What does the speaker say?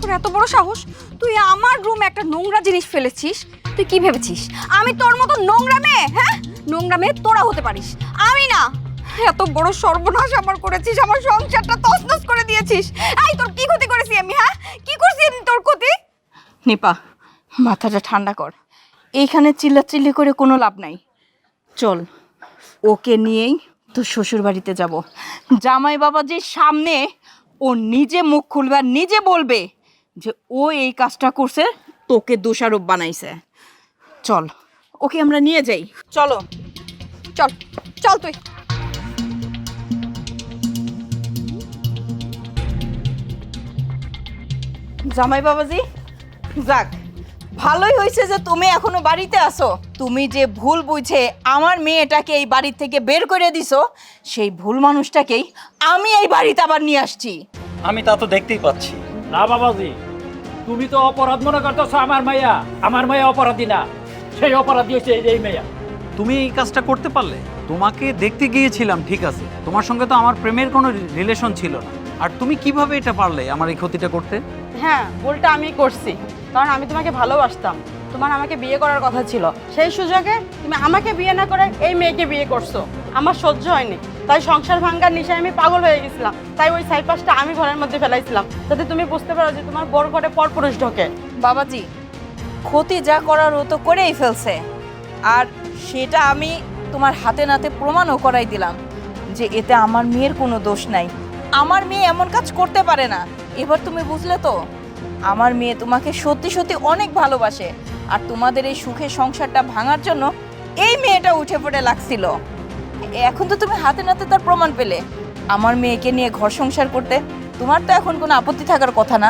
তোর এত বড় সাহস, তুই আমার রুমে একটা নোংরা জিনিস ফেলেছিস। তুই কি ভেবেছিস আমি তোর মতো নোংরা মেয়ে? হ্যাঁ, নোংরা মেয়ে তোরা হতে পারিস, আমি না। এত বড় সর্বনাশ আমার করেছিস, আমার সংসারটা তছনছ করে দিয়েছিস। এই তোর কি ক্ষতি করেছি আমি? হ্যাঁ, কি করছি আমি তোর ক্ষতি? নিপা, মাথাটা ঠান্ডা কর। এইখানে চিল্লাচিল্লি করে কোনো লাভ নাই। চল, ওকে নিয়েই তোর শ্বশুর বাড়িতে যাব। জামাই বাবাজির সামনে ও নিজে মুখ খুলবে আর নিজে বলবে যে ও এই কাজটা করছে, তোকে দোষারোপ বানাইছে। চল, ওকে আমরা নিয়ে যাই। চলো। চল চল তুই। জামাই বাবাজি, যাক, ভালোই হয়েছে যে তুমি এখনো বাড়িতে আসো। তুমি যে ভুল বুঝে আমার মেয়েটাকে এই বাড়ি থেকে বের করে দিছো, সেই ভুল মানুষটাকেই আমি এই বাড়িতে আবার নিয়ে আসছি। আমি তা তো দেখতেই পাচ্ছি। না বাবাজি, তুমি তো অপরাধ মনে করতেছো আমার মাইয়া অপরাধী না, সেই অপরাধী হচ্ছে এই মেয়া। তুমি এই কাজটা করতে পারলে? তোমাকে দেখতে গিয়েছিলাম ঠিক আছে, তোমার সঙ্গে তো আমার প্রেমের কোনো রিলেশন ছিল না। আর তুমি কিভাবে এটা পারলে আমার এই ক্ষতিটা করতে? হ্যাঁ, ভুলটা আমি করছি, কারণ আমি তোমাকে ভালোবাসতাম। তোমার আমাকে বিয়ে করার কথা ছিল, সেই সুযোগে তুমি আমাকে বিয়ে না করে এই মেয়েকে বিয়ে করছো। আমার সহ্য হয়নি, তাই সংসার ভাঙ্গার নেশায় আমি পাগল হয়ে গেছিলাম। তাই ওই সাইপাসটা আমি ঘরের মধ্যে ফেলাইছিলাম, যাতে তুমি বুঝতে পারো যে তোমার বড় ঘরে পরপুরুষ ঢোকে। বাবাজি, ক্ষতি যা করার ও তো করেই ফেলছে, আর সেটা আমি তোমার হাতে নাতে প্রমাণও করাই দিলাম যে এতে আমার মেয়ের কোনো দোষ নাই। আমার মেয়ে এমন কাজ করতে পারে না। এবার তুমি বুঝলে তো, আমার মেয়ে তোমাকে সত্যি সত্যি অনেক ভালোবাসে। আর তোমাদের এই সুখের সংসারটা ভাঙার জন্য এই মেয়েটা উঠে পড়ে লাগছিল। এখন তো তুমি হাতে নাতে তার প্রমাণ পেলে। আমার মেয়েকে নিয়ে ঘর সংসার করতে তোমার তো এখন কোনো আপত্তি থাকার কথা না।